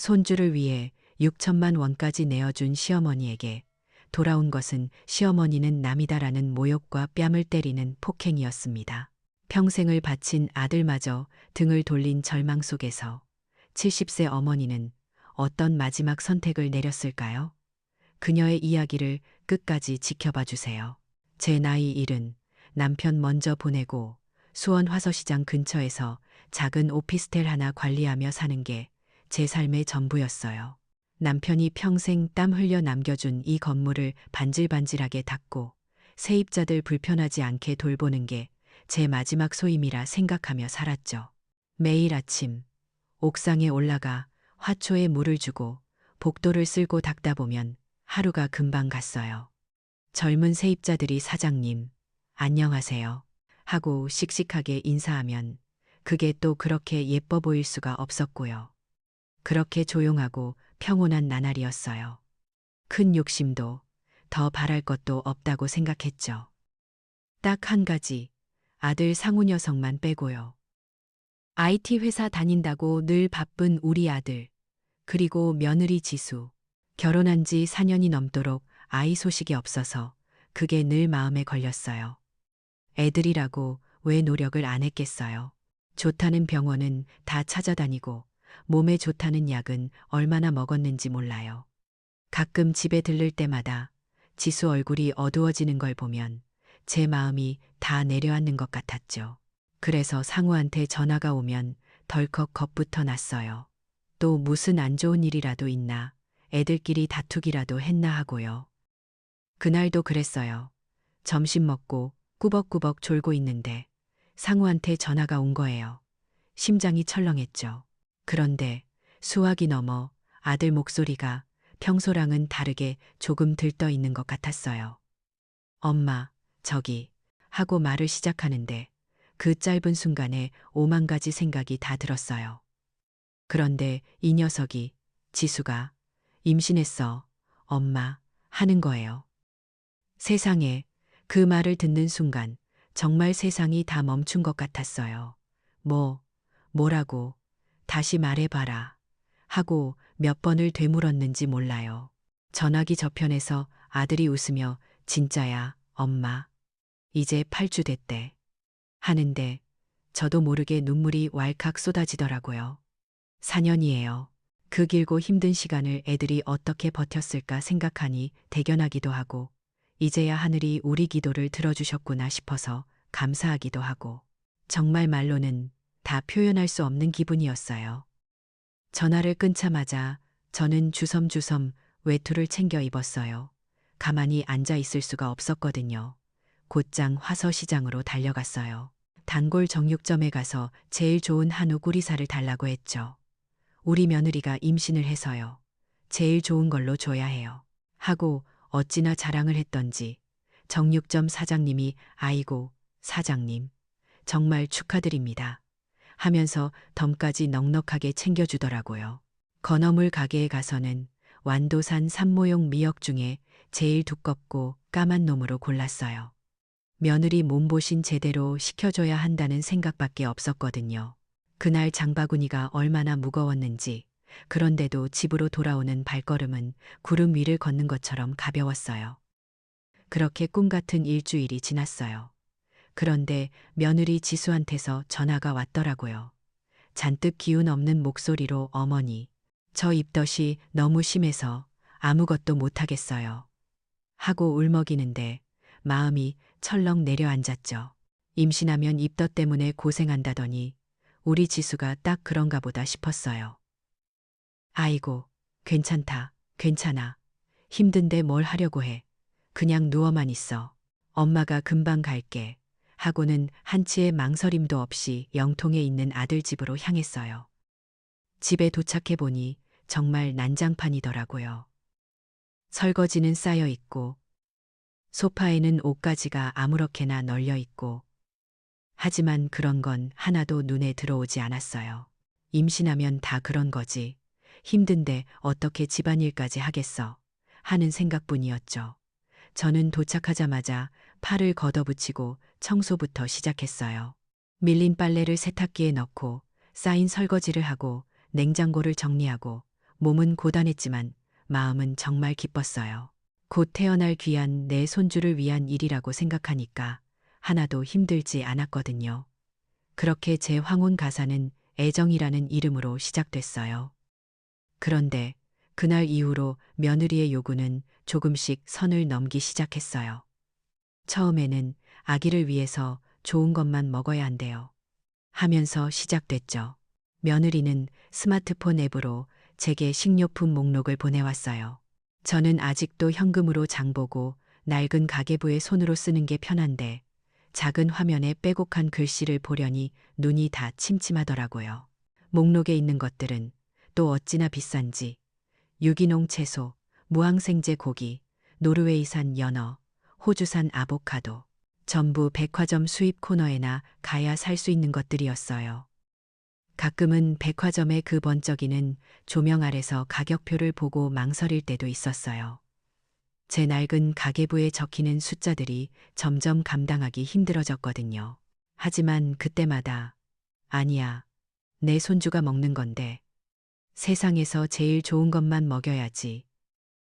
손주를 위해 6천만 원까지 내어준 시어머니에게 돌아온 것은 시어머니는 남이다라는 모욕과 뺨을 때리는 폭행이었습니다. 평생을 바친 아들마저 등을 돌린 절망 속에서 70세 어머니는 어떤 마지막 선택을 내렸을까요? 그녀의 이야기를 끝까지 지켜봐 주세요. 제 나이 70, 남편 먼저 보내고 수원 화서시장 근처에서 작은 오피스텔 하나 관리하며 사는 게 제 삶의 전부였어요. 남편이 평생 땀 흘려 남겨준 이 건물을 반질반질하게 닦고 세입자들 불편하지 않게 돌보는 게 제 마지막 소임이라 생각하며 살았죠. 매일 아침 옥상에 올라가 화초에 물을 주고 복도를 쓸고 닦다 보면 하루가 금방 갔어요. 젊은 세입자들이 사장님, 안녕하세요 하고 씩씩하게 인사하면 그게 또 그렇게 예뻐 보일 수가 없었고요. 그렇게 조용하고 평온한 나날이었어요. 큰 욕심도 더 바랄 것도 없다고 생각했죠. 딱 한 가지, 아들 상우 녀석만 빼고요. IT 회사 다닌다고 늘 바쁜 우리 아들, 그리고 며느리 지수. 결혼한 지 4년이 넘도록 아이 소식이 없어서 그게 늘 마음에 걸렸어요. 애들이라고 왜 노력을 안 했겠어요. 좋다는 병원은 다 찾아다니고 몸에 좋다는 약은 얼마나 먹었는지 몰라요. 가끔 집에 들를 때마다 지수 얼굴이 어두워지는 걸 보면 제 마음이 다 내려앉는 것 같았죠. 그래서 상우한테 전화가 오면 덜컥 겁부터 났어요. 또 무슨 안 좋은 일이라도 있나, 애들끼리 다투기라도 했나 하고요. 그날도 그랬어요. 점심 먹고 꾸벅꾸벅 졸고 있는데 상우한테 전화가 온 거예요. 심장이 철렁했죠. 그런데 수화기 넘어 아들 목소리가 평소랑은 다르게 조금 들떠 있는 것 같았어요. 엄마, 저기 하고 말을 시작하는데 그 짧은 순간에 5만 가지 생각이 다 들었어요. 그런데 이 녀석이, 지수가 임신했어, 엄마, 하는 거예요. 세상에, 그 말을 듣는 순간 정말 세상이 다 멈춘 것 같았어요. 뭐라고, 다시 말해봐라 하고 몇 번을 되물었는지 몰라요. 전화기 저편에서 아들이 웃으며 진짜야, 엄마. 이제 8주 됐대. 하는데 저도 모르게 눈물이 왈칵 쏟아지더라고요. 4년이에요. 그 길고 힘든 시간을 애들이 어떻게 버텼을까 생각하니 대견하기도 하고 이제야 하늘이 우리 기도를 들어주셨구나 싶어서 감사하기도 하고 정말 말로는 다 표현할 수 없는 기분이었어요. 전화를 끊자마자 저는 주섬주섬 외투를 챙겨 입었어요. 가만히 앉아 있을 수가 없었거든요. 곧장 화서시장으로 달려갔어요. 단골 정육점에 가서 제일 좋은 한우 구리살을 달라고 했죠. 우리 며느리가 임신을 해서요. 제일 좋은 걸로 줘야 해요. 하고 어찌나 자랑을 했던지 정육점 사장님이 아이고 사장님 정말 축하드립니다 하면서 덤까지 넉넉하게 챙겨주더라고요. 건어물 가게에 가서는 완도산 산모용 미역 중에 제일 두껍고 까만 놈으로 골랐어요. 며느리 몸보신 제대로 시켜줘야 한다는 생각밖에 없었거든요. 그날 장바구니가 얼마나 무거웠는지 그런데도 집으로 돌아오는 발걸음은 구름 위를 걷는 것처럼 가벼웠어요. 그렇게 꿈같은 일주일이 지났어요. 그런데 며느리 지수한테서 전화가 왔더라고요. 잔뜩 기운 없는 목소리로 어머니, 저 입덧이 너무 심해서 아무것도 못하겠어요. 하고 울먹이는데 마음이 철렁 내려앉았죠. 임신하면 입덧 때문에 고생한다더니 우리 지수가 딱 그런가 보다 싶었어요. 아이고, 괜찮다, 괜찮아. 힘든데 뭘 하려고 해. 그냥 누워만 있어. 엄마가 금방 갈게. 하고는 한치의 망설임도 없이 영통에 있는 아들 집으로 향했어요. 집에 도착해 보니 정말 난장판이더라고요. 설거지는 쌓여 있고 소파에는 옷가지가 아무렇게나 널려 있고 하지만 그런 건 하나도 눈에 들어오지 않았어요. 임신하면 다 그런 거지. 힘든데 어떻게 집안일까지 하겠어 하는 생각뿐이었죠. 저는 도착하자마자 팔을 걷어붙이고 청소부터 시작했어요. 밀린 빨래를 세탁기에 넣고 쌓인 설거지를 하고 냉장고를 정리하고 몸은 고단했지만 마음은 정말 기뻤어요. 곧 태어날 귀한 내 손주를 위한 일이라고 생각하니까 하나도 힘들지 않았거든요. 그렇게 제 황혼 가사는 애정이라는 이름으로 시작됐어요. 그런데 그날 이후로 며느리의 요구는 조금씩 선을 넘기 시작했어요. 처음에는 아기를 위해서 좋은 것만 먹어야 한대요. 하면서 시작됐죠. 며느리는 스마트폰 앱으로 제게 식료품 목록을 보내왔어요. 저는 아직도 현금으로 장보고 낡은 가계부에 손으로 쓰는 게 편한데 작은 화면에 빼곡한 글씨를 보려니 눈이 다 침침하더라고요. 목록에 있는 것들은 또 어찌나 비싼지 유기농 채소, 무항생제 고기, 노르웨이산 연어, 호주산 아보카도, 전부 백화점 수입 코너에나 가야 살 수 있는 것들이었어요. 가끔은 백화점의 그 번쩍이는 조명 아래서 가격표를 보고 망설일 때도 있었어요. 제 낡은 가계부에 적히는 숫자들이 점점 감당하기 힘들어졌거든요. 하지만 그때마다 아니야, 내 손주가 먹는 건데 세상에서 제일 좋은 것만 먹여야지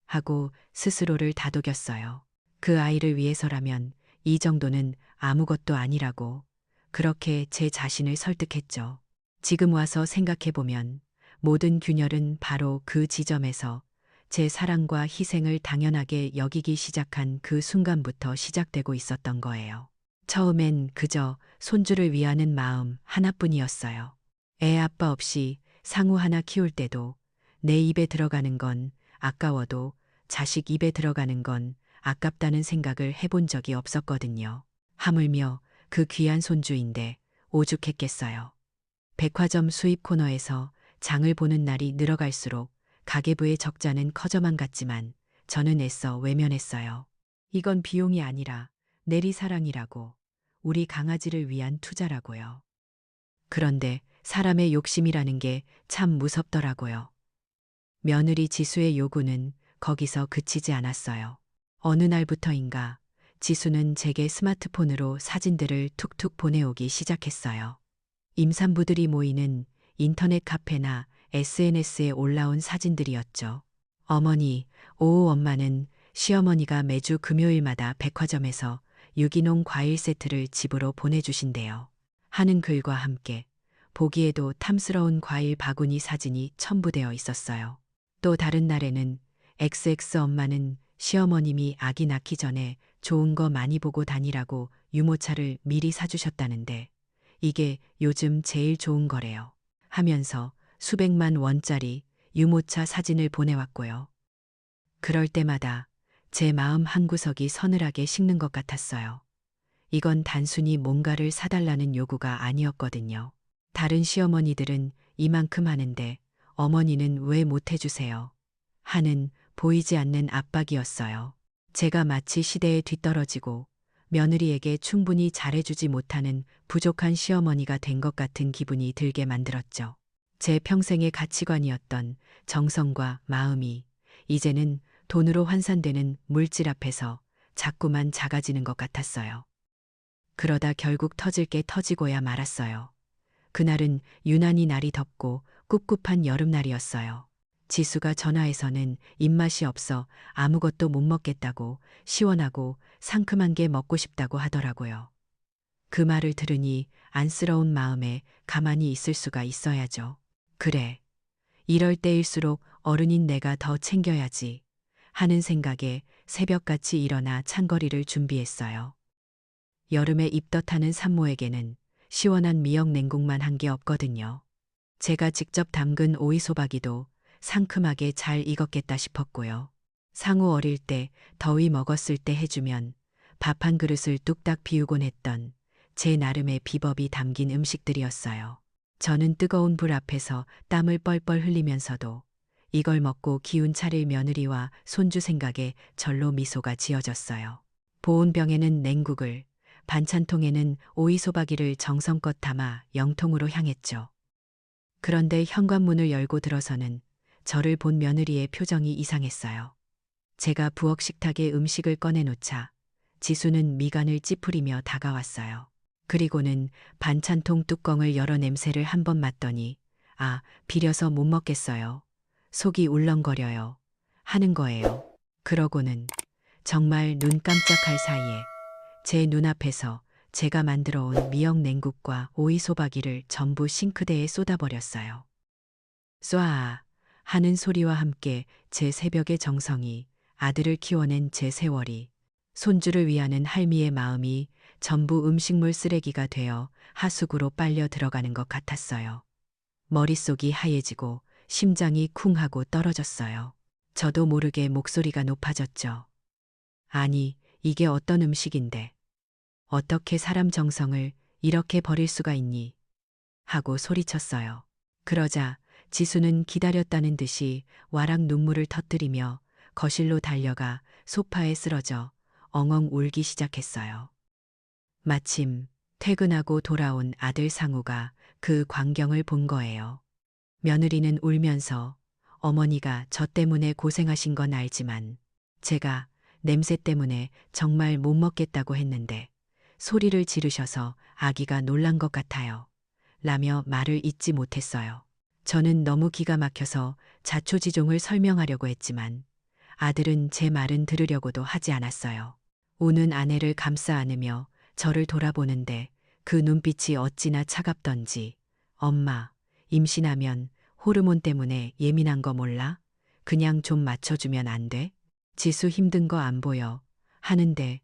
하고 스스로를 다독였어요. 그 아이를 위해서라면 이 정도는 아무것도 아니라고 그렇게 제 자신을 설득했죠. 지금 와서 생각해보면 모든 균열은 바로 그 지점에서 제 사랑과 희생을 당연하게 여기기 시작한 그 순간부터 시작되고 있었던 거예요. 처음엔 그저 손주를 위하는 마음 하나뿐이었어요. 애 아빠 없이 상우 하나 키울 때도 내 입에 들어가는 건 아까워도 자식 입에 들어가는 건 아깝다는 생각을 해본 적이 없었거든요. 하물며 그 귀한 손주인데 오죽했겠어요. 백화점 수입 코너에서 장을 보는 날이 늘어갈수록 가계부의 적자는 커져만 갔지만 저는 애써 외면했어요. 이건 비용이 아니라 내리사랑이라고, 우리 강아지를 위한 투자라고요. 그런데 사람의 욕심이라는 게 참 무섭더라고요. 며느리 지수의 요구는 거기서 그치지 않았어요. 어느 날부터인가 지수는 제게 스마트폰으로 사진들을 툭툭 보내오기 시작했어요. 임산부들이 모이는 인터넷 카페나 SNS에 올라온 사진들이었죠. 어머니, 오후 엄마는 시어머니가 매주 금요일마다 백화점에서 유기농 과일 세트를 집으로 보내주신대요. 하는 글과 함께 보기에도 탐스러운 과일 바구니 사진이 첨부되어 있었어요. 또 다른 날에는 XX 엄마는 시어머님이 아기 낳기 전에 좋은 거 많이 보고 다니라고 유모차를 미리 사주셨다는데 이게 요즘 제일 좋은 거래요. 하면서 수백만 원짜리 유모차 사진을 보내왔고요. 그럴 때마다 제 마음 한구석이 서늘하게 식는 것 같았어요. 이건 단순히 뭔가를 사달라는 요구가 아니었거든요. 다른 시어머니들은 이만큼 하는데 어머니는 왜 못해주세요? 하는 보이지 않는 압박이었어요. 제가 마치 시대에 뒤떨어지고 며느리에게 충분히 잘해주지 못하는 부족한 시어머니가 된 것 같은 기분이 들게 만들었죠. 제 평생의 가치관이었던 정성과 마음이 이제는 돈으로 환산되는 물질 앞에서 자꾸만 작아지는 것 같았어요. 그러다 결국 터질 게 터지고야 말았어요. 그날은 유난히 날이 덥고 꿉꿉한 여름날이었어요. 지수가 전화해서는 입맛이 없어 아무것도 못 먹겠다고 시원하고 상큼한 게 먹고 싶다고 하더라고요. 그 말을 들으니 안쓰러운 마음에 가만히 있을 수가 있어야죠. 그래, 이럴 때일수록 어른인 내가 더 챙겨야지 하는 생각에 새벽같이 일어나 찬거리를 준비했어요. 여름에 입덧하는 산모에게는 시원한 미역 냉국만 한 게 없거든요. 제가 직접 담근 오이소박이도 상큼하게 잘 익었겠다 싶었고요. 상우 어릴 때 더위 먹었을 때 해주면 밥 한 그릇을 뚝딱 비우곤 했던 제 나름의 비법이 담긴 음식들이었어요. 저는 뜨거운 불 앞에서 땀을 뻘뻘 흘리면서도 이걸 먹고 기운 차릴 며느리와 손주 생각에 절로 미소가 지어졌어요. 보온병에는 냉국을, 반찬통에는 오이소박이를 정성껏 담아 영통으로 향했죠. 그런데 현관문을 열고 들어서는 저를 본 며느리의 표정이 이상했어요. 제가 부엌 식탁에 음식을 꺼내놓자 지수는 미간을 찌푸리며 다가왔어요. 그리고는 반찬통 뚜껑을 열어 냄새를 한번 맡더니 비려서 못 먹겠어요. 속이 울렁거려요. 하는 거예요. 그러고는 정말 눈 깜짝할 사이에 제 눈앞에서 제가 만들어 온 미역 냉국과 오이 소박이를 전부 싱크대에 쏟아버렸어요. 쏴아 하는 소리와 함께 제 새벽의 정성이, 아들을 키워낸 제 세월이, 손주를 위하는 할미의 마음이 전부 음식물 쓰레기가 되어 하수구로 빨려 들어가는 것 같았어요. 머릿속이 하얘지고 심장이 쿵 하고 떨어졌어요. 저도 모르게 목소리가 높아졌죠. 아니, 이게 어떤 음식인데. 어떻게 사람 정성을 이렇게 버릴 수가 있니? 하고 소리쳤어요. 그러자 지수는 기다렸다는 듯이 와락 눈물을 터뜨리며 거실로 달려가 소파에 쓰러져 엉엉 울기 시작했어요. 마침 퇴근하고 돌아온 아들 상우가 그 광경을 본 거예요. 며느리는 울면서 어머니가 저 때문에 고생하신 건 알지만 제가 냄새 때문에 정말 못 먹겠다고 했는데 소리를 지르셔서 아기가 놀란 것 같아요. 라며 말을 잇지 못했어요. 저는 너무 기가 막혀서 자초지종을 설명하려고 했지만 아들은 제 말은 들으려고도 하지 않았어요. 우는 아내를 감싸 안으며 저를 돌아보는데 그 눈빛이 어찌나 차갑던지. 엄마, 임신하면 호르몬 때문에 예민한 거 몰라? 그냥 좀 맞춰주면 안 돼? 지수 힘든 거 안 보여. 하는데,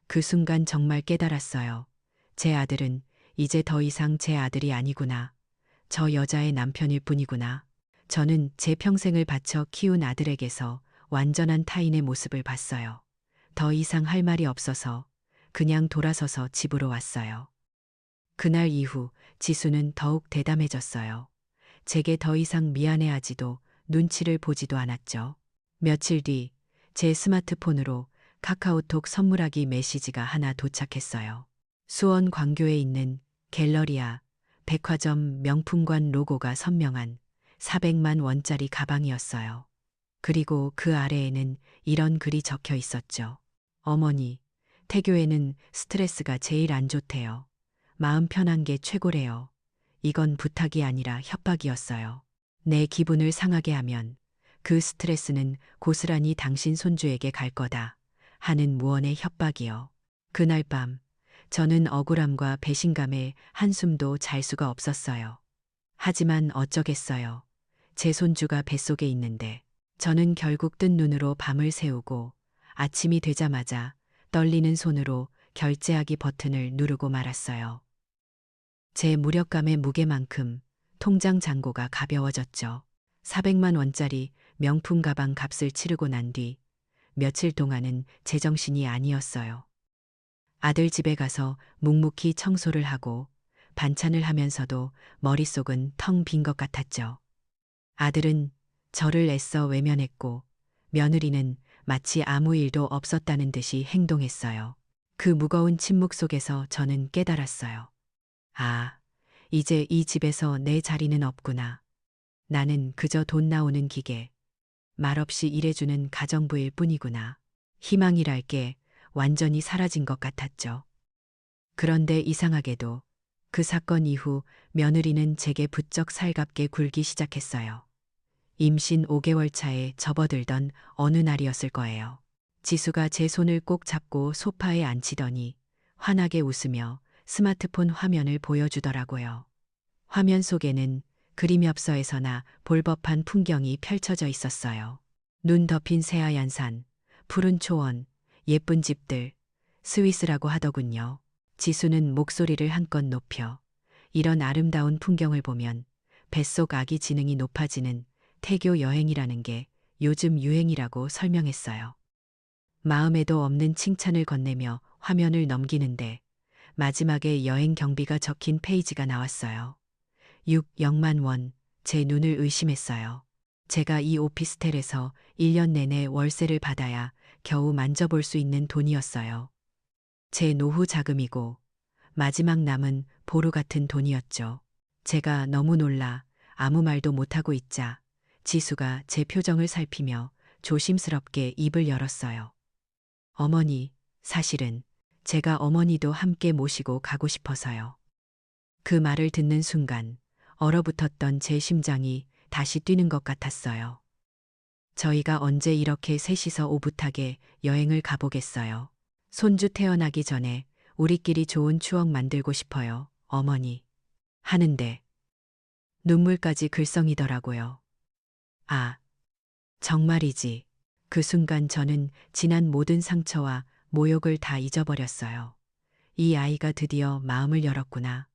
그 순간 정말 깨달았어요. 제 아들은 이제 더 이상 제 아들이 아니구나. 저 여자의 남편일 뿐이구나. 저는 제 평생을 바쳐 키운 아들에게서 완전한 타인의 모습을 봤어요. 더 이상 할 말이 없어서 그냥 돌아서서 집으로 왔어요. 그날 이후 지수는 더욱 대담해졌어요. 제게 더 이상 미안해하지도 눈치를 보지도 않았죠. 며칠 뒤 제 스마트폰으로 카카오톡 선물하기 메시지가 하나 도착했어요. 수원 광교에 있는 갤러리아 백화점 명품관 로고가 선명한 400만 원짜리 가방이었어요. 그리고 그 아래에는 이런 글이 적혀 있었죠. 어머니, 태교에는 스트레스가 제일 안 좋대요. 마음 편한 게 최고래요. 이건 부탁이 아니라 협박이었어요. 내 기분을 상하게 하면 그 스트레스는 고스란히 당신 손주에게 갈 거다 하는 무언의 협박이요. 그날 밤 저는 억울함과 배신감에 한숨도 잘 수가 없었어요. 하지만 어쩌겠어요. 제 손주가 뱃속에 있는데 저는 결국 뜬 눈으로 밤을 새우고 아침이 되자마자 떨리는 손으로 결제하기 버튼을 누르고 말았어요. 제 무력감의 무게만큼 통장 잔고가 가벼워졌죠. 400만 원짜리 명품 가방 값을 치르고 난 뒤 며칠 동안은 제정신이 아니었어요. 아들 집에 가서 묵묵히 청소를 하고 반찬을 하면서도 머릿속은 텅 빈 것 같았죠. 아들은 저를 애써 외면했고 며느리는 마치 아무 일도 없었다는 듯이 행동했어요. 그 무거운 침묵 속에서 저는 깨달았어요. 이제 이 집에서 내 자리는 없구나. 나는 그저 돈 나오는 기계, 말없이 일해주는 가정부일 뿐이구나. 희망이랄 게 완전히 사라진 것 같았죠. 그런데 이상하게도 그 사건 이후 며느리는 제게 부쩍 살갑게 굴기 시작했어요. 임신 5개월 차에 접어들던 어느 날이었을 거예요. 지수가 제 손을 꼭 잡고 소파에 앉히더니 환하게 웃으며 스마트폰 화면을 보여주더라고요. 화면 속에는 그림엽서에서나 볼 법한 풍경이 펼쳐져 있었어요. 눈 덮인 새하얀 산, 푸른 초원, 예쁜 집들, 스위스라고 하더군요. 지수는 목소리를 한껏 높여 이런 아름다운 풍경을 보면 뱃속 아기 지능이 높아지는 태교 여행이라는 게 요즘 유행이라고 설명했어요. 마음에도 없는 칭찬을 건네며 화면을 넘기는데 마지막에 여행 경비가 적힌 페이지가 나왔어요. 6,000만 원, 제 눈을 의심했어요. 제가 이 오피스텔에서 1년 내내 월세를 받아야 겨우 만져볼 수 있는 돈이었어요. 제 노후 자금이고 마지막 남은 보루 같은 돈이었죠. 제가 너무 놀라 아무 말도 못하고 있자 지수가 제 표정을 살피며 조심스럽게 입을 열었어요. 어머니, 사실은 제가 어머니도 함께 모시고 가고 싶어서요. 그 말을 듣는 순간 얼어붙었던 제 심장이 다시 뛰는 것 같았어요. 저희가 언제 이렇게 셋이서 오붓하게 여행을 가보겠어요. 손주 태어나기 전에 우리끼리 좋은 추억 만들고 싶어요, 어머니. 하는데 눈물까지 글썽이더라고요. 아, 정말이지. 그 순간 저는 지난 모든 상처와 모욕을 다 잊어버렸어요. 이 아이가 드디어 마음을 열었구나.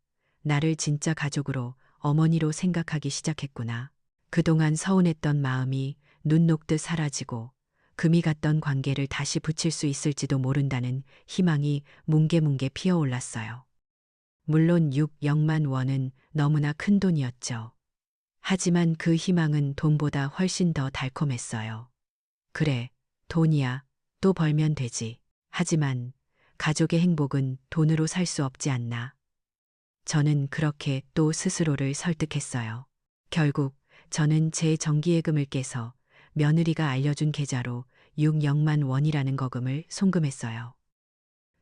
나를 진짜 가족으로, 어머니로 생각하기 시작했구나. 그동안 서운했던 마음이 눈 녹듯 사라지고 금이 갔던 관계를 다시 붙일 수 있을지도 모른다는 희망이 뭉게뭉게 피어올랐어요. 물론 6억만 원은 너무나 큰 돈이었죠. 하지만 그 희망은 돈보다 훨씬 더 달콤했어요. 그래, 돈이야. 또 벌면 되지. 하지만 가족의 행복은 돈으로 살 수 없지 않나. 저는 그렇게 또 스스로를 설득했어요. 결국 저는 제 정기예금을 깨서 며느리가 알려준 계좌로 6억만 원이라는 거금을 송금했어요.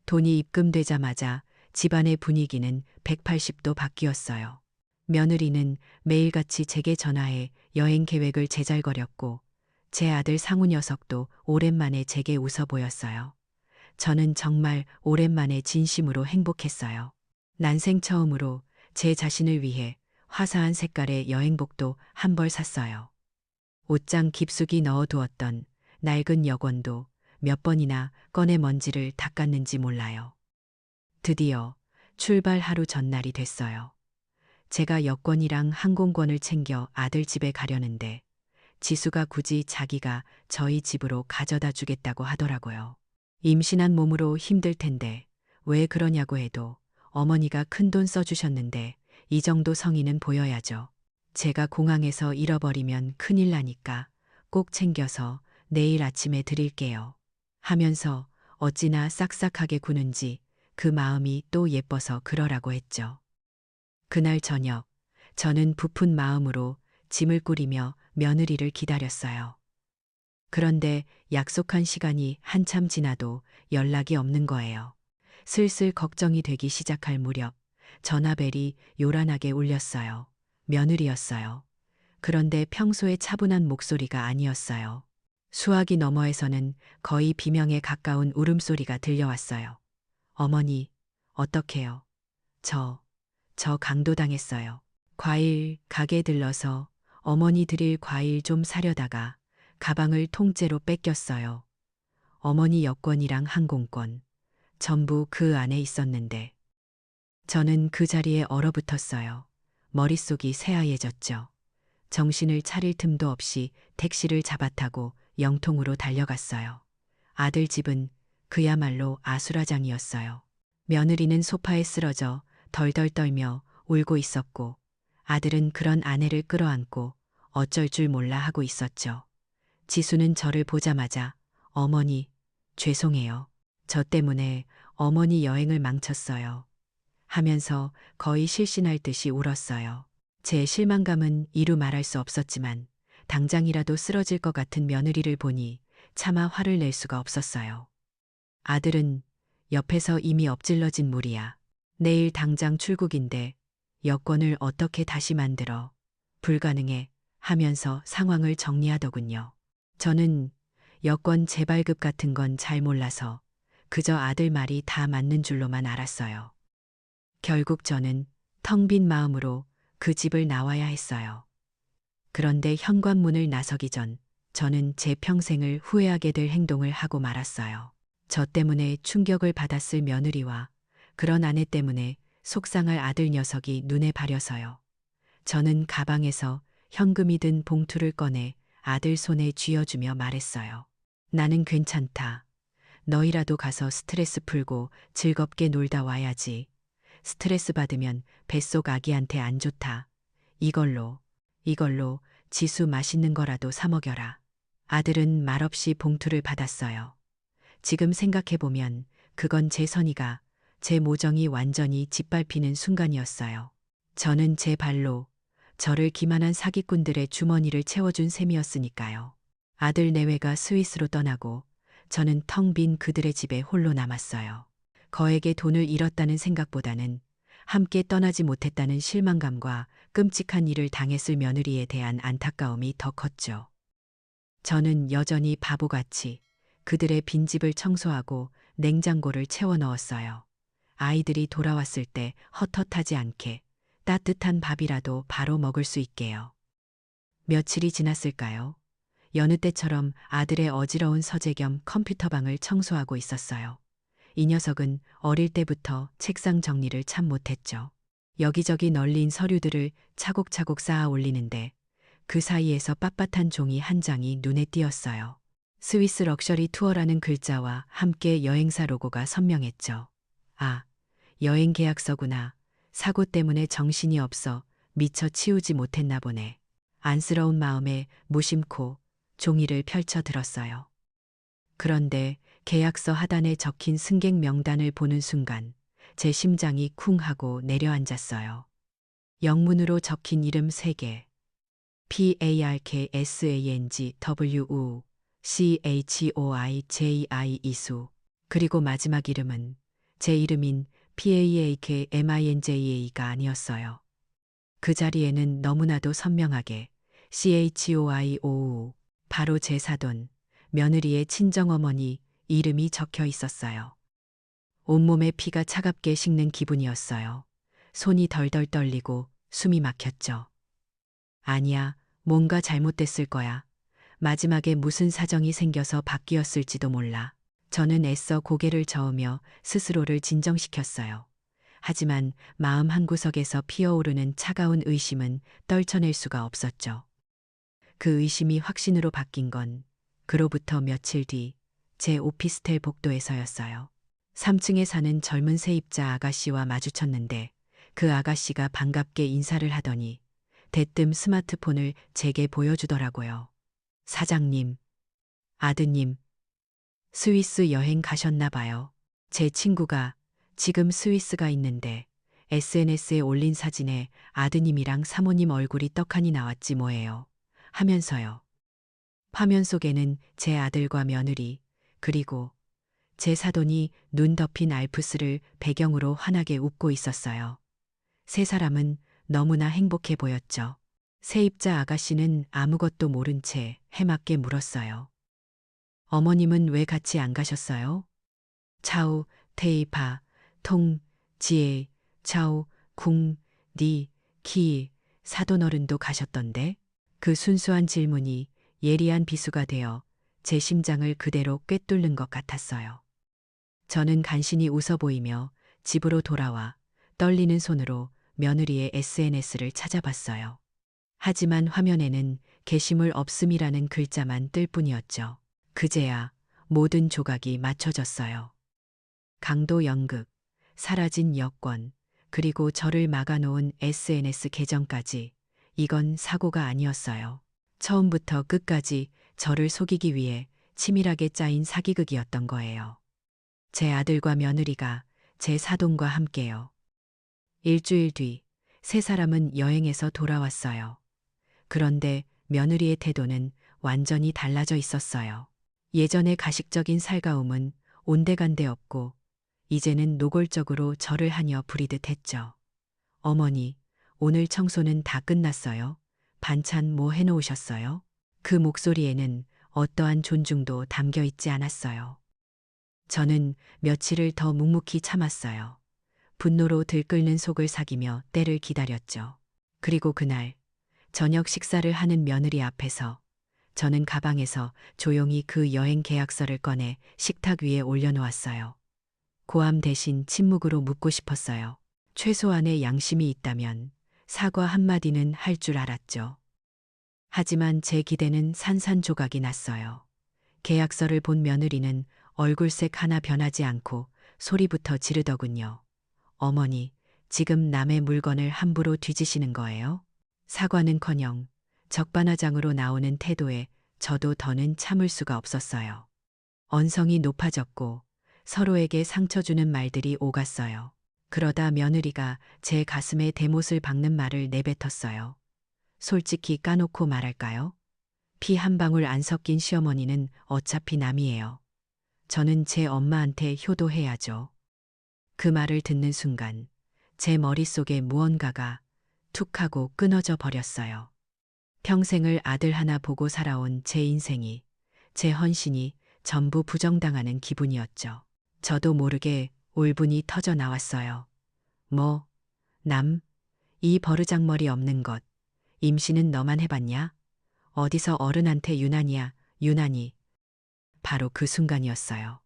돈이 입금되자마자 집안의 분위기는 180도 바뀌었어요. 며느리는 매일같이 제게 전화해 여행 계획을 제잘거렸고 제 아들 상우 녀석도 오랜만에 제게 웃어 보였어요. 저는 정말 오랜만에 진심으로 행복했어요. 난생 처음으로 제 자신을 위해 화사한 색깔의 여행복도 한 벌 샀어요. 옷장 깊숙이 넣어두었던 낡은 여권도 몇 번이나 꺼내 먼지를 닦았는지 몰라요. 드디어 출발 하루 전날이 됐어요. 제가 여권이랑 항공권을 챙겨 아들 집에 가려는데 지수가 굳이 자기가 저희 집으로 가져다 주겠다고 하더라고요. 임신한 몸으로 힘들 텐데 왜 그러냐고 해도 어머니가 큰돈 써주셨는데 이 정도 성의는 보여야죠. 제가 공항에서 잃어버리면 큰일 나니까 꼭 챙겨서 내일 아침에 드릴게요. 하면서 어찌나 싹싹하게 구는지 그 마음이 또 예뻐서 그러라고 했죠. 그날 저녁 저는 부푼 마음으로 짐을 꾸리며 며느리를 기다렸어요. 그런데 약속한 시간이 한참 지나도 연락이 없는 거예요. 슬슬 걱정이 되기 시작할 무렵 전화벨이 요란하게 울렸어요. 며느리였어요. 그런데 평소의 차분한 목소리가 아니었어요. 수화기 너머에서는 거의 비명에 가까운 울음소리가 들려왔어요. 어머니, 어떡해요? 저 강도당했어요. 과일 가게 들러서 어머니 드릴 과일 좀 사려다가 가방을 통째로 뺏겼어요. 어머니 여권이랑 항공권, 전부 그 안에 있었는데. 저는 그 자리에 얼어붙었어요. 머릿속이 새하얘졌죠. 정신을 차릴 틈도 없이 택시를 잡아타고 영통으로 달려갔어요. 아들 집은 그야말로 아수라장이었어요. 며느리는 소파에 쓰러져 덜덜 떨며 울고 있었고 아들은 그런 아내를 끌어안고 어쩔 줄 몰라 하고 있었죠. 지수는 저를 보자마자 어머니, 죄송해요. 저 때문에 어머니 여행을 망쳤어요. 하면서 거의 실신할 듯이 울었어요. 제 실망감은 이루 말할 수 없었지만 당장이라도 쓰러질 것 같은 며느리를 보니 차마 화를 낼 수가 없었어요. 아들은 옆에서 이미 엎질러진 물이야. 내일 당장 출국인데 여권을 어떻게 다시 만들어? 불가능해 하면서 상황을 정리하더군요. 저는 여권 재발급 같은 건 잘 몰라서 그저 아들 말이 다 맞는 줄로만 알았어요. 결국 저는 텅 빈 마음으로 그 집을 나와야 했어요. 그런데 현관문을 나서기 전 저는 제 평생을 후회하게 될 행동을 하고 말았어요. 저 때문에 충격을 받았을 며느리와 그런 아내 때문에 속상할 아들 녀석이 눈에 바려서요. 저는 가방에서 현금이 든 봉투를 꺼내 아들 손에 쥐어주며 말했어요. 나는 괜찮다. 너희라도 가서 스트레스 풀고 즐겁게 놀다 와야지. 스트레스 받으면 뱃속 아기한테 안 좋다. 이걸로 지수 맛있는 거라도 사 먹여라. 아들은 말없이 봉투를 받았어요. 지금 생각해보면 그건 제 선의가, 제 모정이 완전히 짓밟히는 순간이었어요. 저는 제 발로 저를 기만한 사기꾼들의 주머니를 채워준 셈이었으니까요. 아들 내외가 스위스로 떠나고 저는 텅 빈 그들의 집에 홀로 남았어요. 거액의 돈을 잃었다는 생각보다는 함께 떠나지 못했다는 실망감과 끔찍한 일을 당했을 며느리에 대한 안타까움이 더 컸죠. 저는 여전히 바보같이 그들의 빈집을 청소하고 냉장고를 채워 넣었어요. 아이들이 돌아왔을 때 헛헛하지 않게 따뜻한 밥이라도 바로 먹을 수 있게요. 며칠이 지났을까요? 여느 때처럼 아들의 어지러운 서재 겸 컴퓨터방을 청소하고 있었어요. 이 녀석은 어릴 때부터 책상 정리를 참 못했죠. 여기저기 널린 서류들을 차곡차곡 쌓아 올리는데 그 사이에서 빳빳한 종이 한 장이 눈에 띄었어요. 스위스 럭셔리 투어라는 글자와 함께 여행사 로고가 선명했죠. 아, 여행 계약서구나. 사고 때문에 정신이 없어 미처 치우지 못했나 보네. 안쓰러운 마음에 무심코 종이를 펼쳐 들었어요. 그런데 계약서 하단에 적힌 승객 명단을 보는 순간 제 심장이 쿵 하고 내려앉았어요. 영문으로 적힌 이름 3개. PARKSANGWU CHOIJI 이수. 그리고 마지막 이름은 제 이름인 PAAKMINJA가 아니었어요. 그 자리에는 너무나도 선명하게 CHOIOU, 바로 제 사돈, 며느리의 친정어머니 이름이 적혀 있었어요. 온몸에 피가 차갑게 식는 기분이었어요. 손이 덜덜 떨리고 숨이 막혔죠. 아니야, 뭔가 잘못됐을 거야. 마지막에 무슨 사정이 생겨서 바뀌었을지도 몰라. 저는 애써 고개를 저으며 스스로를 진정시켰어요. 하지만 마음 한구석에서 피어오르는 차가운 의심은 떨쳐낼 수가 없었죠. 그 의심이 확신으로 바뀐 건 그로부터 며칠 뒤 제 오피스텔 복도에서였어요. 3층에 사는 젊은 세입자 아가씨와 마주쳤는데 그 아가씨가 반갑게 인사를 하더니 대뜸 스마트폰을 제게 보여주더라고요. 사장님, 아드님, 스위스 여행 가셨나 봐요. 제 친구가 지금 스위스가 있는데 SNS에 올린 사진에 아드님이랑 사모님 얼굴이 떡하니 나왔지 뭐예요. 하면서요. 화면 속에는 제 아들과 며느리, 그리고 제 사돈이 눈 덮인 알프스를 배경으로 환하게 웃고 있었어요. 세 사람은 너무나 행복해 보였죠. 세입자 아가씨는 아무것도 모른 채 해맑게 물었어요. 어머님은 왜 같이 안 가셨어요? 차우, 테이파, 통, 지에, 차우, 궁, 니, 키, 사돈어른도 가셨던데? 그 순수한 질문이 예리한 비수가 되어 제 심장을 그대로 꿰뚫는 것 같았어요. 저는 간신히 웃어 보이며 집으로 돌아와 떨리는 손으로 며느리의 SNS를 찾아봤어요. 하지만 화면에는 게시물 없음이라는 글자만 뜰 뿐이었죠. 그제야 모든 조각이 맞춰졌어요. 강도 연극, 사라진 여권, 그리고 저를 막아놓은 SNS 계정까지. 이건 사고가 아니었어요. 처음부터 끝까지 저를 속이기 위해 치밀하게 짜인 사기극이었던 거예요. 제 아들과 며느리가 제 사돈과 함께요. 일주일 뒤 세 사람은 여행에서 돌아왔어요. 그런데 며느리의 태도는 완전히 달라져 있었어요. 예전의 가식적인 살가움은 온데간데 없고 이제는 노골적으로 저를 하녀 부리듯 했죠. 어머니, 오늘 청소는 다 끝났어요? 반찬 뭐 해놓으셨어요? 그 목소리에는 어떠한 존중도 담겨 있지 않았어요. 저는 며칠을 더 묵묵히 참았어요. 분노로 들끓는 속을 사기며 때를 기다렸죠. 그리고 그날 저녁 식사를 하는 며느리 앞에서 저는 가방에서 조용히 그 여행 계약서를 꺼내 식탁 위에 올려놓았어요. 고함 대신 침묵으로 묻고 싶었어요. 최소한의 양심이 있다면 사과 한마디는 할 줄 알았죠. 하지만 제 기대는 산산조각이 났어요. 계약서를 본 며느리는 얼굴색 하나 변하지 않고 소리부터 지르더군요. 어머니, 지금 남의 물건을 함부로 뒤지시는 거예요? 사과는커녕 적반하장으로 나오는 태도에 저도 더는 참을 수가 없었어요. 언성이 높아졌고 서로에게 상처 주는 말들이 오갔어요. 그러다 며느리가 제 가슴에 대못을 박는 말을 내뱉었어요. 솔직히 까놓고 말할까요? 피 한 방울 안 섞인 시어머니는 어차피 남이에요. 저는 제 엄마한테 효도해야죠. 그 말을 듣는 순간 제 머릿속에 무언가가 툭 하고 끊어져 버렸어요. 평생을 아들 하나 보고 살아온 제 인생이, 제 헌신이 전부 부정당하는 기분이었죠. 저도 모르게 울분이 터져 나왔어요. 뭐, 이 버르장머리 없는 것. 임신은 너만 해봤냐? 어디서 어른한테 유난이야, 유난히. 바로 그 순간이었어요.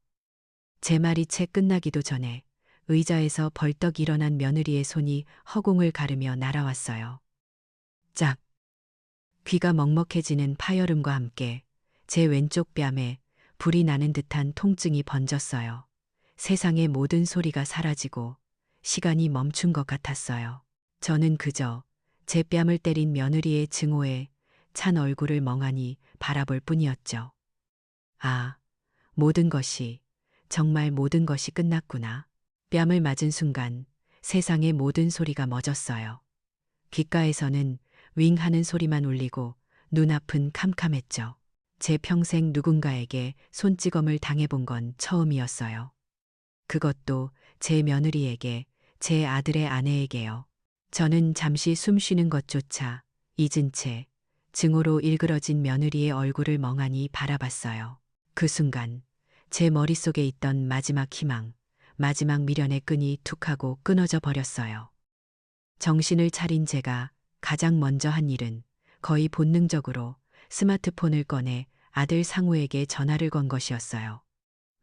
제 말이 채 끝나기도 전에 의자에서 벌떡 일어난 며느리의 손이 허공을 가르며 날아왔어요. 짝! 귀가 먹먹해지는 파열음과 함께 제 왼쪽 뺨에 불이 나는 듯한 통증이 번졌어요. 세상의 모든 소리가 사라지고 시간이 멈춘 것 같았어요. 저는 그저 제 뺨을 때린 며느리의 증오에 찬 얼굴을 멍하니 바라볼 뿐이었죠. 아, 모든 것이, 정말 모든 것이 끝났구나. 뺨을 맞은 순간 세상의 모든 소리가 멎었어요. 귓가에서는 윙 하는 소리만 울리고 눈앞은 캄캄했죠. 제 평생 누군가에게 손찌검을 당해본 건 처음이었어요. 그것도 제 며느리에게, 제 아들의 아내에게요. 저는 잠시 숨 쉬는 것조차 잊은 채 증오로 일그러진 며느리의 얼굴을 멍하니 바라봤어요. 그 순간 제 머릿속에 있던 마지막 희망, 마지막 미련의 끈이 툭 하고 끊어져 버렸어요. 정신을 차린 제가 가장 먼저 한 일은 거의 본능적으로 스마트폰을 꺼내 아들 상우에게 전화를 건 것이었어요.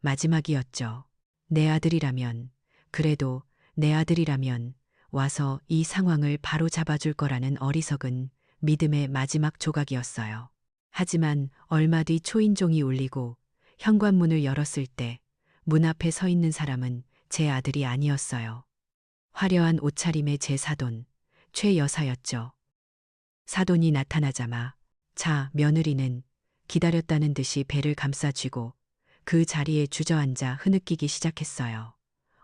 마지막이었죠. 내 아들이라면, 그래도 내 아들이라면 와서 이 상황을 바로 잡아줄 거라는 어리석은 믿음의 마지막 조각이었어요. 하지만 얼마 뒤 초인종이 울리고 현관문을 열었을 때 문 앞에 서 있는 사람은 제 아들이 아니었어요. 화려한 옷차림의 제 사돈, 최 여사였죠. 사돈이 나타나자마 며느리는 기다렸다는 듯이 배를 감싸쥐고 그 자리에 주저앉아 흐느끼기 시작했어요.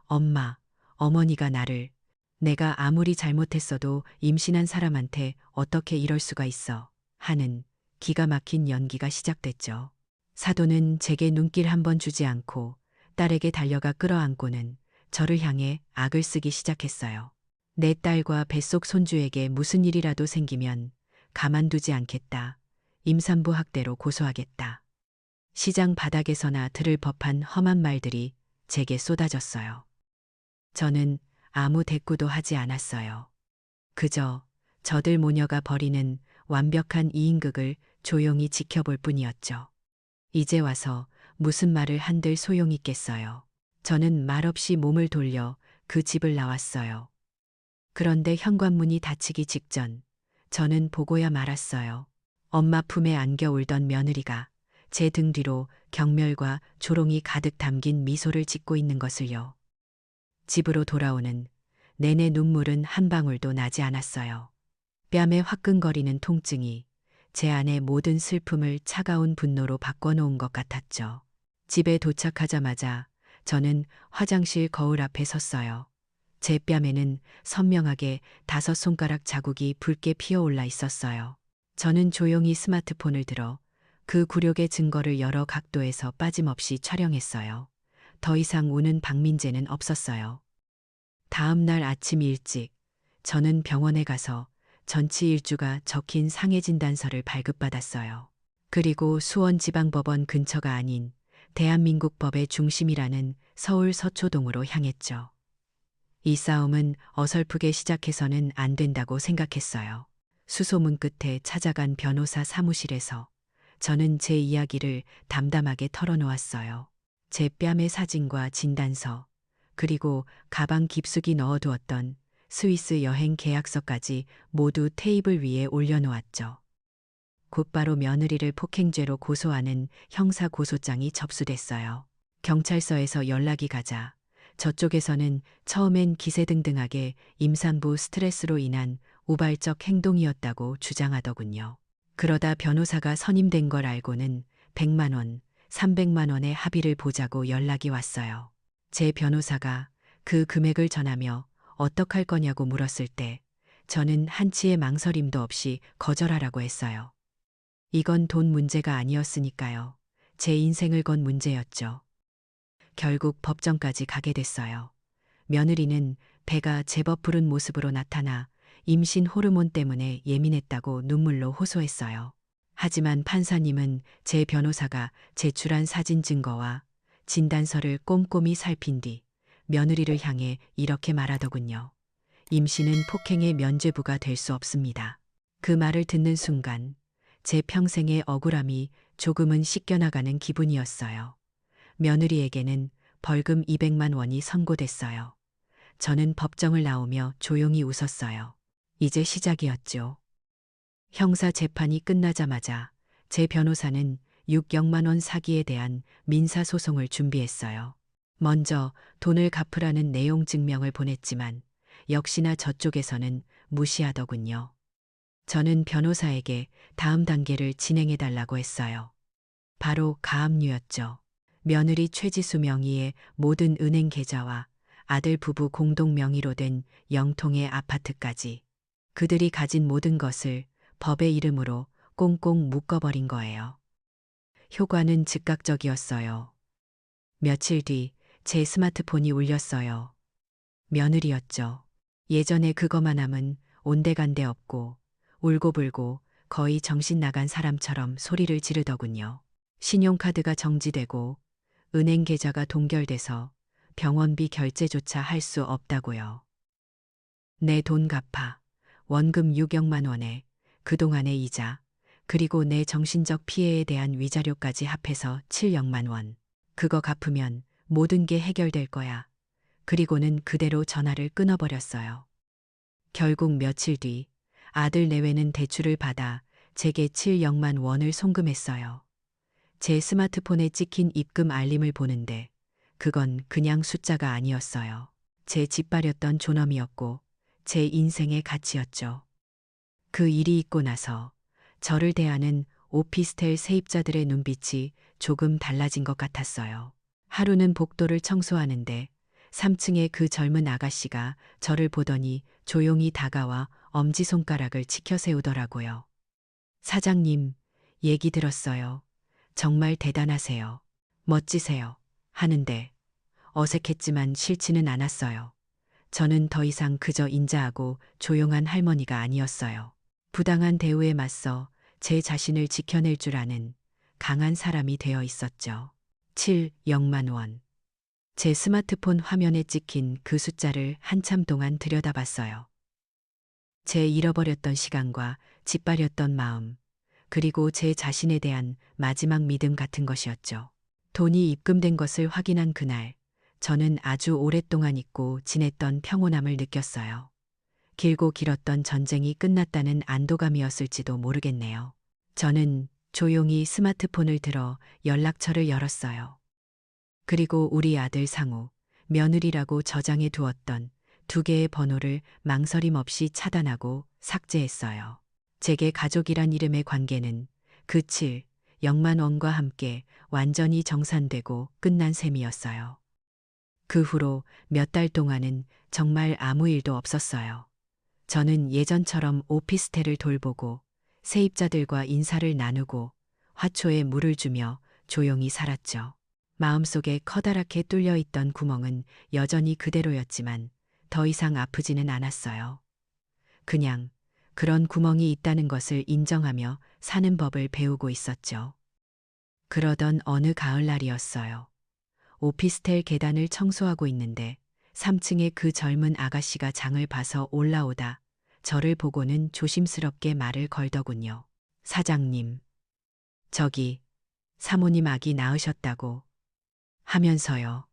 엄마, 어머니가 나를, 내가 아무리 잘못했어도 임신한 사람한테 어떻게 이럴 수가 있어 하는 기가 막힌 연기가 시작됐죠. 사돈은 제게 눈길 한 번 주지 않고 딸에게 달려가 끌어안고는 저를 향해 악을 쓰기 시작했어요. 내 딸과 뱃속 손주에게 무슨 일이라도 생기면 가만두지 않겠다. 임산부 학대로 고소하겠다. 시장 바닥에서나 들을 법한 험한 말들이 제게 쏟아졌어요. 저는 아무 대꾸도 하지 않았어요. 그저 저들 모녀가 벌이는 완벽한 이인극을 조용히 지켜볼 뿐이었죠. 이제 와서 무슨 말을 한들 소용이 있겠어요. 저는 말없이 몸을 돌려 그 집을 나왔어요. 그런데 현관문이 닫히기 직전 저는 보고야 말았어요. 엄마 품에 안겨 울던 며느리가 제 등 뒤로 경멸과 조롱이 가득 담긴 미소를 짓고 있는 것을요. 집으로 돌아오는 내내 눈물은 한 방울도 나지 않았어요. 뺨에 화끈거리는 통증이 제 안의 모든 슬픔을 차가운 분노로 바꿔놓은 것 같았죠. 집에 도착하자마자 저는 화장실 거울 앞에 섰어요. 제 뺨에는 선명하게 5손가락 자국이 붉게 피어올라 있었어요. 저는 조용히 스마트폰을 들어 그 굴욕의 증거를 여러 각도에서 빠짐없이 촬영했어요. 더 이상 우는 박민재는 없었어요. 다음 날 아침 일찍 저는 병원에 가서 전치 일주가 적힌 상해 진단서를 발급받았어요. 그리고 수원지방법원 근처가 아닌 대한민국 법의 중심이라는 서울 서초동으로 향했죠. 이 싸움은 어설프게 시작해서는 안 된다고 생각했어요. 수소문 끝에 찾아간 변호사 사무실에서 저는 제 이야기를 담담하게 털어놓았어요. 제 뺨의 사진과 진단서, 그리고 가방 깊숙이 넣어두었던 스위스 여행 계약서까지 모두 테이블 위에 올려놓았죠. 곧바로 며느리를 폭행죄로 고소하는 형사고소장이 접수됐어요. 경찰서에서 연락이 가자 저쪽에서는 처음엔 기세등등하게 임산부 스트레스로 인한 우발적 행동이었다고 주장하더군요. 그러다 변호사가 선임된 걸 알고는 100만 원, 300만 원의 합의를 보자고 연락이 왔어요. 제 변호사가 그 금액을 전하며 어떡할 거냐고 물었을 때 저는 한치의 망설임도 없이 거절하라고 했어요. 이건 돈 문제가 아니었으니까요. 제 인생을 건 문제였죠. 결국 법정까지 가게 됐어요. 며느리는 배가 제법 부른 모습으로 나타나 임신 호르몬 때문에 예민했다고 눈물로 호소했어요. 하지만 판사님은 제 변호사가 제출한 사진 증거와 진단서를 꼼꼼히 살핀 뒤 며느리를 향해 이렇게 말하더군요. 임신은 폭행의 면죄부가 될 수 없습니다. 그 말을 듣는 순간 제 평생의 억울함이 조금은 씻겨나가는 기분이었어요. 며느리에게는 벌금 200만 원이 선고됐어요. 저는 법정을 나오며 조용히 웃었어요. 이제 시작이었죠. 형사 재판이 끝나자마자 제 변호사는 6억만 원 사기에 대한 민사소송을 준비했어요. 먼저 돈을 갚으라는 내용 증명을 보냈지만 역시나 저쪽에서는 무시하더군요. 저는 변호사에게 다음 단계를 진행해달라고 했어요. 바로 가압류였죠. 며느리 최지수 명의의 모든 은행 계좌와 아들 부부 공동 명의로 된 영통의 아파트까지 그들이 가진 모든 것을 법의 이름으로 꽁꽁 묶어버린 거예요. 효과는 즉각적이었어요. 며칠 뒤 제 스마트폰이 울렸어요. 며느리였죠. 예전에 그것만함은 온데간데 없고 울고불고 거의 정신 나간 사람처럼 소리를 지르더군요. 신용카드가 정지되고 은행 계좌가 동결돼서 병원비 결제조차 할 수 없다고요. 내 돈 갚아. 원금 6억만 원에 그동안의 이자, 그리고 내 정신적 피해에 대한 위자료까지 합해서 7억만 원. 그거 갚으면 모든 게 해결될 거야. 그리고는 그대로 전화를 끊어버렸어요. 결국 며칠 뒤 아들 내외는 대출을 받아 제게 7억만 원을 송금했어요. 제 스마트폰에 찍힌 입금 알림을 보는데 그건 그냥 숫자가 아니었어요. 제 짓밟았던 존엄이었고 제 인생의 가치였죠. 그 일이 있고 나서 저를 대하는 오피스텔 세입자들의 눈빛이 조금 달라진 것 같았어요. 하루는 복도를 청소하는데 3층의 그 젊은 아가씨가 저를 보더니 조용히 다가와 엄지손가락을 치켜세우더라고요. 사장님, 얘기 들었어요. 정말 대단하세요. 멋지세요. 하는데 어색했지만 싫지는 않았어요. 저는 더 이상 그저 인자하고 조용한 할머니가 아니었어요. 부당한 대우에 맞서 제 자신을 지켜낼 줄 아는 강한 사람이 되어 있었죠. 7억만 원. 제 스마트폰 화면에 찍힌 그 숫자를 한참 동안 들여다봤어요. 제 잃어버렸던 시간과 짓밟았던 마음, 그리고 제 자신에 대한 마지막 믿음 같은 것이었죠. 돈이 입금된 것을 확인한 그날, 저는 아주 오랫동안 잊고 지냈던 평온함을 느꼈어요. 길고 길었던 전쟁이 끝났다는 안도감이었을지도 모르겠네요. 저는 조용히 스마트폰을 들어 연락처를 열었어요. 그리고 우리 아들 상우, 며느리라고 저장해 두었던 2개의 번호를 망설임 없이 차단하고 삭제했어요. 제게 가족이란 이름의 관계는 그 7억만 원과 함께 완전히 정산되고 끝난 셈이었어요. 그 후로 몇 달 동안은 정말 아무 일도 없었어요. 저는 예전처럼 오피스텔을 돌보고 세입자들과 인사를 나누고 화초에 물을 주며 조용히 살았죠. 마음속에 커다랗게 뚫려 있던 구멍은 여전히 그대로였지만 더 이상 아프지는 않았어요. 그냥 그런 구멍이 있다는 것을 인정하며 사는 법을 배우고 있었죠. 그러던 어느 가을날이었어요. 오피스텔 계단을 청소하고 있는데 3층의 그 젊은 아가씨가 장을 봐서 올라오다 저를 보고는 조심스럽게 말을 걸더군요. 사장님, 저기 사모님 아기 낳으셨다고 하면서요.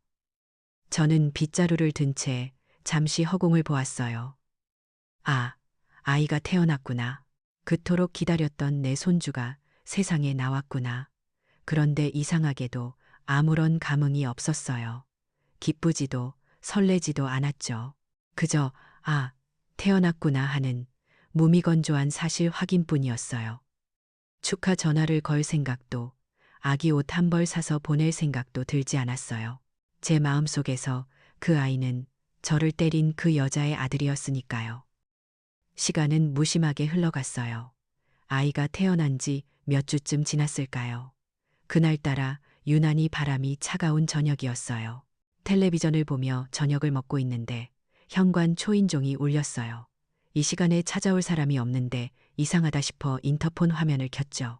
저는 빗자루를 든 채 잠시 허공을 보았어요. 아, 아이가 태어났구나. 그토록 기다렸던 내 손주가 세상에 나왔구나. 그런데 이상하게도 아무런 감흥이 없었어요. 기쁘지도 설레지도 않았죠. 그저 태어났구나 하는 무미건조한 사실 확인뿐이었어요. 축하 전화를 걸 생각도 아기 옷 한 벌 사서 보낼 생각도 들지 않았어요. 제 마음속에서 그 아이는 저를 때린 그 여자의 아들이었으니까요. 시간은 무심하게 흘러갔어요. 아이가 태어난 지 몇 주쯤 지났을까요? 그날따라 유난히 바람이 차가운 저녁이었어요. 텔레비전을 보며 저녁을 먹고 있는데 현관 초인종이 울렸어요. 이 시간에 찾아올 사람이 없는데 이상하다 싶어 인터폰 화면을 켰죠.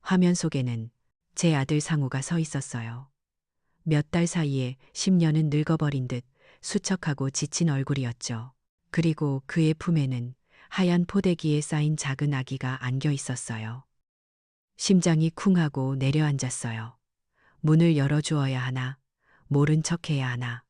화면 속에는 제 아들 상우가 서 있었어요. 몇 달 사이에 10년은 늙어버린 듯 수척하고 지친 얼굴이었죠. 그리고 그의 품에는 하얀 포대기에 쌓인 작은 아기가 안겨 있었어요. 심장이 쿵하고 내려앉았어요. 문을 열어주어야 하나, 모른 척해야 하나,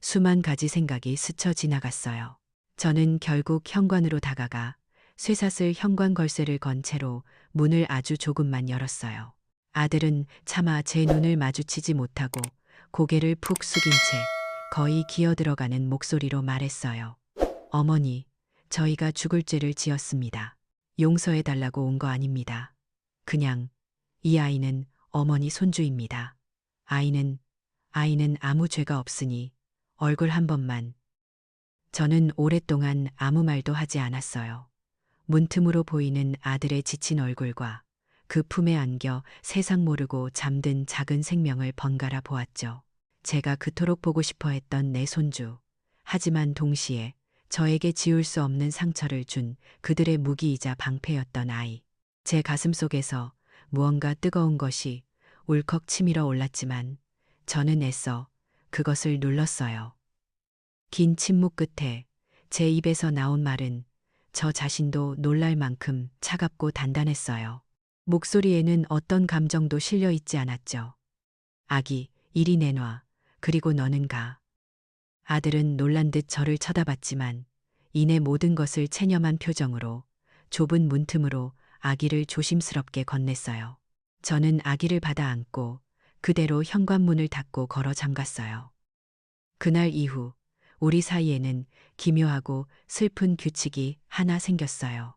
수만 가지 생각이 스쳐 지나갔어요. 저는 결국 현관으로 다가가 쇠사슬 현관 걸쇠를 건 채로 문을 아주 조금만 열었어요. 아들은 차마 제 눈을 마주치지 못하고 고개를 푹 숙인 채 거의 기어들어가는 목소리로 말했어요. 어머니, 저희가 죽을 죄를 지었습니다. 용서해달라고 온 거 아닙니다. 그냥 이 아이는 어머니 손주입니다. 아이는 아무 죄가 없으니 얼굴 한 번만. 저는 오랫동안 아무 말도 하지 않았어요. 문틈으로 보이는 아들의 지친 얼굴과 그 품에 안겨 세상 모르고 잠든 작은 생명을 번갈아 보았죠. 제가 그토록 보고 싶어 했던 내 손주. 하지만 동시에 저에게 지울 수 없는 상처를 준 그들의 무기이자 방패였던 아이. 제 가슴 속에서 무언가 뜨거운 것이 울컥 치밀어 올랐지만 저는 애써 그것을 눌렀어요. 긴 침묵 끝에 제 입에서 나온 말은 저 자신도 놀랄 만큼 차갑고 단단했어요. 목소리에는 어떤 감정도 실려 있지 않았죠. 아기, 이리 내놔. 그리고 너는 가. 아들은 놀란 듯 저를 쳐다봤지만 이내 모든 것을 체념한 표정으로 좁은 문틈으로 아기를 조심스럽게 건넸어요. 저는 아기를 받아 안고 그대로 현관문을 닫고 걸어 잠갔어요. 그날 이후 우리 사이에는 기묘하고 슬픈 규칙이 하나 생겼어요.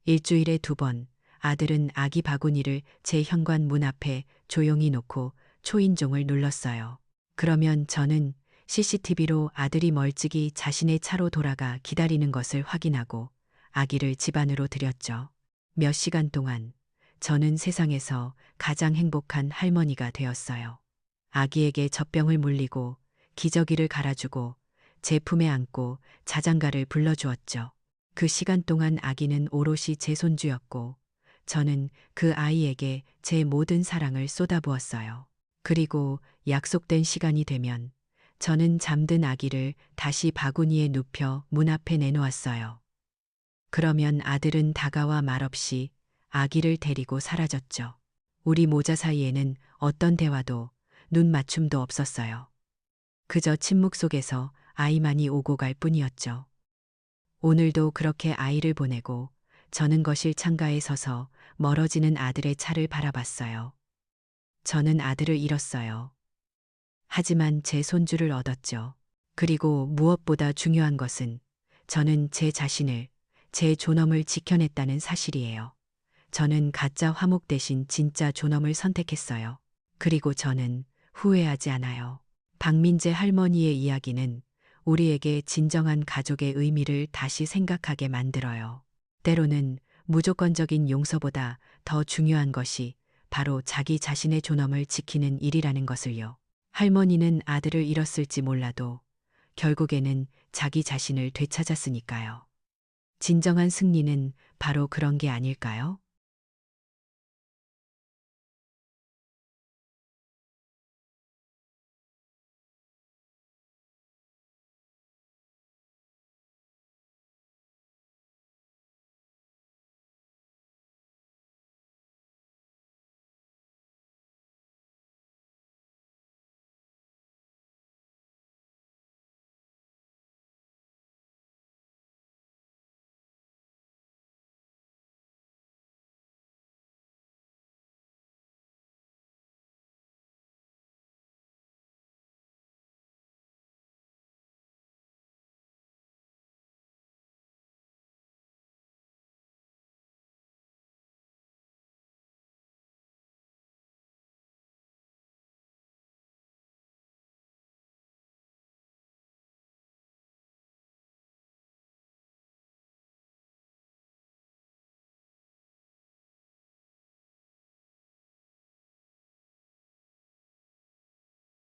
일주일에 2번 아들은 아기 바구니를 제 현관 문 앞에 조용히 놓고 초인종을 눌렀어요. 그러면 저는 CCTV로 아들이 멀찍이 자신의 차로 돌아가 기다리는 것을 확인하고 아기를 집 안으로 들였죠. 몇 시간 동안 저는 세상에서 가장 행복한 할머니가 되었어요. 아기에게 젖병을 물리고 기저귀를 갈아주고 제 품에 안고 자장가를 불러주었죠. 그 시간 동안 아기는 오롯이 제 손주였고 저는 그 아이에게 제 모든 사랑을 쏟아부었어요. 그리고 약속된 시간이 되면 저는 잠든 아기를 다시 바구니에 눕혀 문 앞에 내놓았어요. 그러면 아들은 다가와 말없이 아기를 데리고 사라졌죠. 우리 모자 사이에는 어떤 대화도 눈 맞춤도 없었어요. 그저 침묵 속에서 아이만이 오고 갈 뿐이었죠. 오늘도 그렇게 아이를 보내고 저는 거실 창가에 서서 멀어지는 아들의 차를 바라봤어요. 저는 아들을 잃었어요. 하지만 제 손주를 얻었죠. 그리고 무엇보다 중요한 것은 저는 제 자신을, 제 존엄을 지켜냈다는 사실이에요. 저는 가짜 화목 대신 진짜 존엄을 선택했어요. 그리고 저는 후회하지 않아요. 박민재 할머니의 이야기는 우리에게 진정한 가족의 의미를 다시 생각하게 만들어요. 때로는 무조건적인 용서보다 더 중요한 것이 바로 자기 자신의 존엄을 지키는 일이라는 것을요. 할머니는 아들을 잃었을지 몰라도 결국에는 자기 자신을 되찾았으니까요. 진정한 승리는 바로 그런 게 아닐까요?